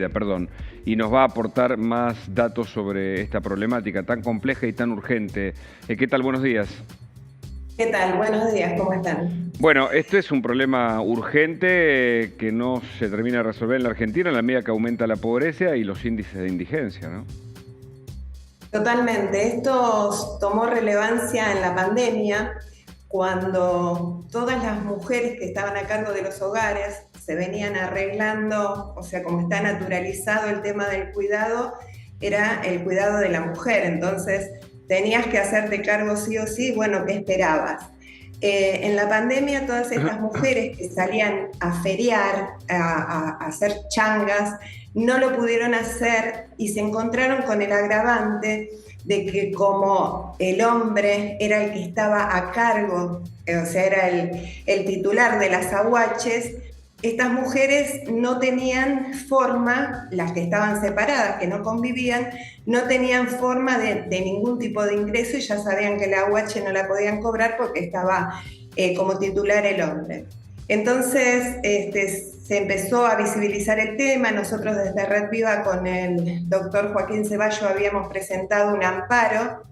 Perdón, y nos va a aportar más datos sobre esta problemática tan compleja y tan urgente. ¿Qué tal? Buenos días. ¿Qué tal? Buenos días, ¿cómo están? Bueno, esto es un problema urgente que no se termina de resolver en la Argentina en la medida que aumenta la pobreza y los índices de indigencia, ¿no? Totalmente. Esto tomó relevancia en la pandemia, cuando todas las mujeres que estaban a cargo de los hogares se venían arreglando, o sea, como está naturalizado el tema del cuidado, era el cuidado de la mujer. Entonces, tenías que hacerte cargo sí o sí. Bueno, ¿qué esperabas? En la pandemia, todas estas mujeres que salían a feriar, a hacer changas, no lo pudieron hacer y se encontraron con el agravante de que como el hombre era el que estaba a cargo, o sea, era el titular de las aguaches, estas mujeres no tenían forma, las que estaban separadas, que no convivían, no tenían forma de ningún tipo de ingreso, y ya sabían que la aguache no la podían cobrar porque estaba como titular el hombre. Entonces se empezó a visibilizar el tema. Nosotros desde Red Viva con el doctor Joaquín Ceballos habíamos presentado un amparo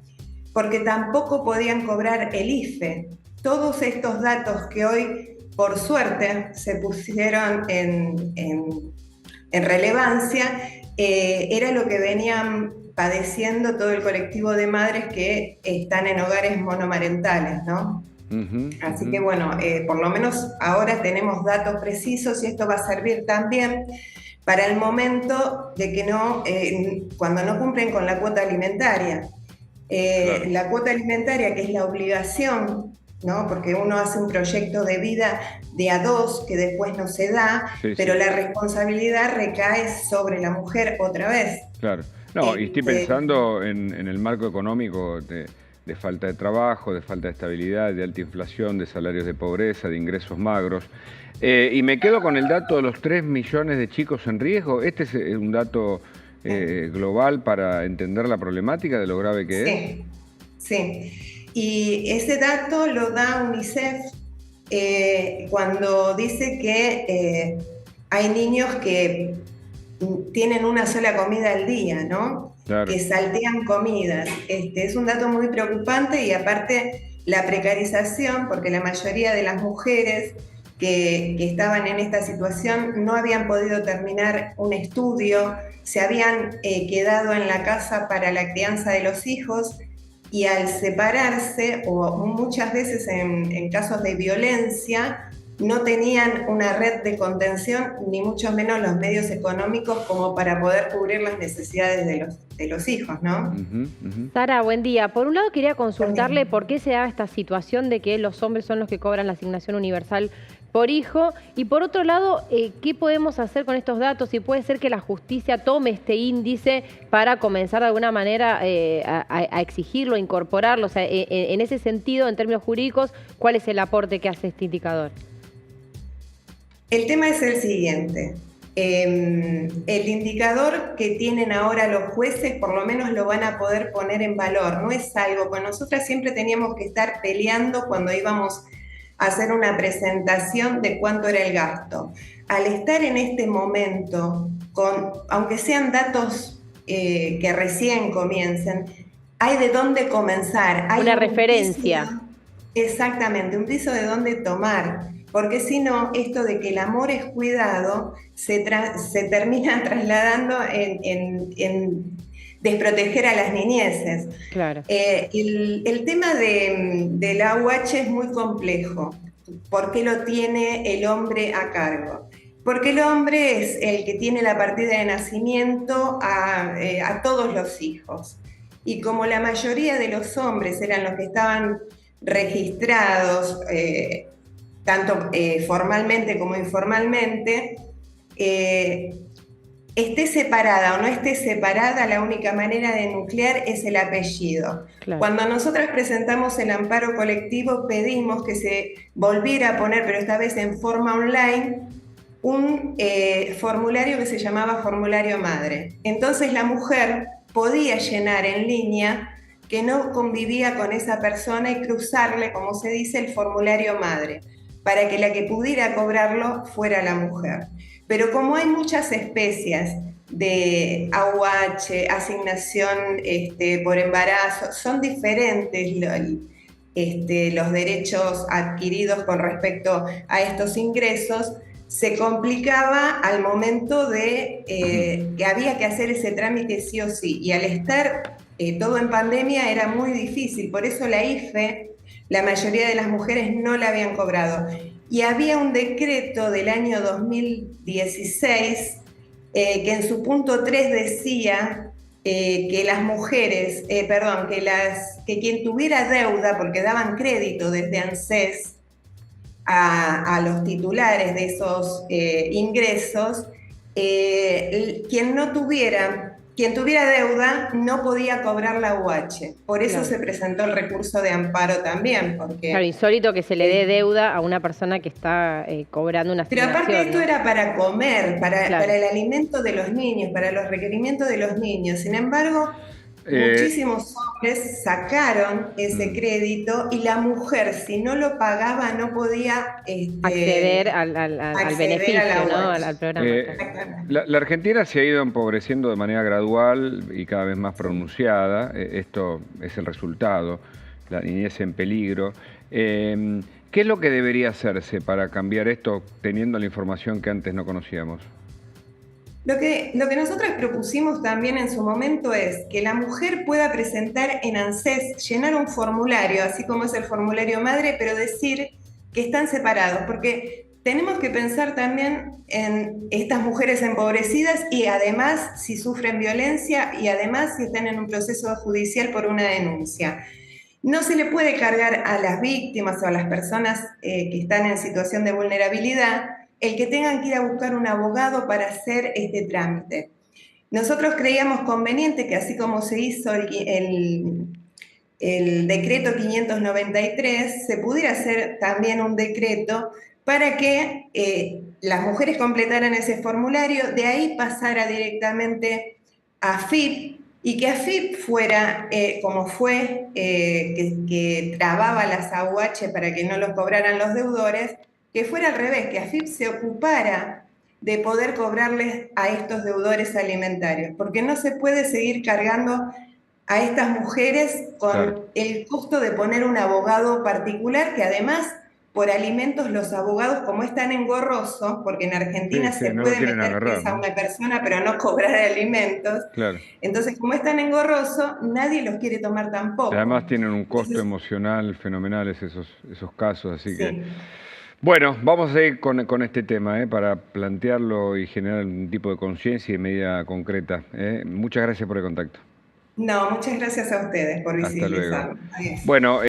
porque tampoco podían cobrar el IFE. Todos estos datos que hoy, por suerte, se pusieron en relevancia, era lo que venían padeciendo todo el colectivo de madres que están en hogares monomarentales, ¿no? Así que bueno, por lo menos ahora tenemos datos precisos, y esto va a servir también para el momento de que cuando no cumplen con la cuota alimentaria. Claro. La cuota alimentaria, que es la obligación, ¿no? Porque uno hace un proyecto de vida de a dos que después no se da, Sí, pero sí, la responsabilidad recae sobre la mujer otra vez. claro. No, y estoy Este, pensando en el marco económico de falta de trabajo, de falta de estabilidad, de alta inflación, de salarios de pobreza, de ingresos magros. Y me quedo con el dato de los 3 millones de chicos en riesgo. ¿Este es un dato global para entender la problemática de lo grave que es? sí, sí. Y ese dato lo da UNICEF cuando dice que hay niños que tienen una sola comida al día, ¿no? Claro. Que saltean comidas. Es un dato muy preocupante, y aparte la precarización, porque la mayoría de las mujeres que estaban en esta situación no habían podido terminar un estudio, se habían quedado en la casa para la crianza de los hijos, y al separarse, o muchas veces en casos de violencia, no tenían una red de contención, ni mucho menos los medios económicos como para poder cubrir las necesidades de los hijos, ¿no? Ujú, ujú. Sara, buen día. Por un lado quería Buen consultarle día. por qué se da esta situación de que los hombres son los que cobran la asignación universal por hijo, y por otro lado, ¿qué podemos hacer con estos datos? Si puede ser que la justicia tome este índice para comenzar de alguna manera a exigirlo, a incorporarlo. O sea, en ese sentido, en términos jurídicos, ¿cuál es el aporte que hace este indicador? El tema es el siguiente. El indicador que tienen ahora los jueces por lo menos lo van a poder poner en valor. No es algo que nosotras siempre teníamos que estar peleando cuando íbamos a hacer una presentación de cuánto era el gasto. Al estar en este momento, aunque sean datos que recién comiencen, hay de dónde comenzar, hay Una un piso, referencia. exactamente, un piso de dónde tomar. Porque si no, esto de que el amor es cuidado se termina trasladando en desproteger a las niñeces. Claro. El tema del AUH es muy complejo. ¿Por qué lo tiene el hombre a cargo? Porque el hombre es el que tiene la partida de nacimiento a todos los hijos. Y como la mayoría de los hombres eran los que estaban registrados, tanto formalmente como informalmente, esté separada o no esté separada, la única manera de nuclear es el apellido. Claro. Cuando nosotras presentamos el amparo colectivo, pedimos que se volviera a poner, pero esta vez en forma online, un formulario que se llamaba formulario madre. Entonces la mujer podía llenar en línea que no convivía con esa persona y cruzarle, como se dice, el formulario madre, para que la que pudiera cobrarlo fuera la mujer. Pero como hay muchas especies de AUH, asignación por embarazo, son diferentes los derechos adquiridos con respecto a estos ingresos, se complicaba al momento de que había que hacer ese trámite sí o sí. Y al estar todo en pandemia era muy difícil, por eso la IFE, la mayoría de las mujeres no la habían cobrado. Y había un decreto del año 2016 que en su punto 3 decía que las mujeres, que quien tuviera deuda, porque daban crédito desde ANSES a los titulares de esos ingresos, quien tuviera deuda no podía cobrar la UH. Por eso se presentó el recurso de amparo también. Porque, claro, insólito que se le dé deuda a una persona que está cobrando una pero asignación. aparte esto ¿no? era para comer, para el alimento de los niños, para los requerimientos de los niños. Sin embargo, muchísimos hombres sacaron ese crédito y la mujer, si no lo pagaba, no podía acceder al beneficio, ¿no? al programa. La Argentina se ha ido empobreciendo de manera gradual y cada vez más pronunciada. Esto es el resultado, la niñez en peligro. ¿Qué es lo que debería hacerse para cambiar esto teniendo la información que antes no conocíamos? Lo que nosotros propusimos también en su momento es que la mujer pueda presentar en ANSES, llenar un formulario, así como es el formulario madre, pero decir que están separados, porque tenemos que pensar también en estas mujeres empobrecidas y además si sufren violencia y además si están en un proceso judicial por una denuncia. No se le puede cargar a las víctimas o a las personas que están en situación de vulnerabilidad el que tengan que ir a buscar un abogado para hacer este trámite. Nosotros creíamos conveniente que así como se hizo el decreto 593, se pudiera hacer también un decreto para que las mujeres completaran ese formulario, de ahí pasara directamente a AFIP, y que AFIP fuera, como fue, que trababa las AUH para que no los cobraran los deudores, que fuera al revés, que AFIP se ocupara de poder cobrarles a estos deudores alimentarios, porque no se puede seguir cargando a estas mujeres con el costo de poner un abogado particular, que además por alimentos los abogados, como están engorrosos, porque en Argentina se puede meter presa a una persona pero no cobrar alimentos, entonces como es tan engorroso, nadie los quiere tomar tampoco. Además tienen un costo emocional fenomenal esos casos, así que... Bueno, vamos a ir con este tema para plantearlo y generar un tipo de conciencia y medida concreta. Muchas gracias por el contacto. No, muchas gracias a ustedes por visibilizarlo. Bueno.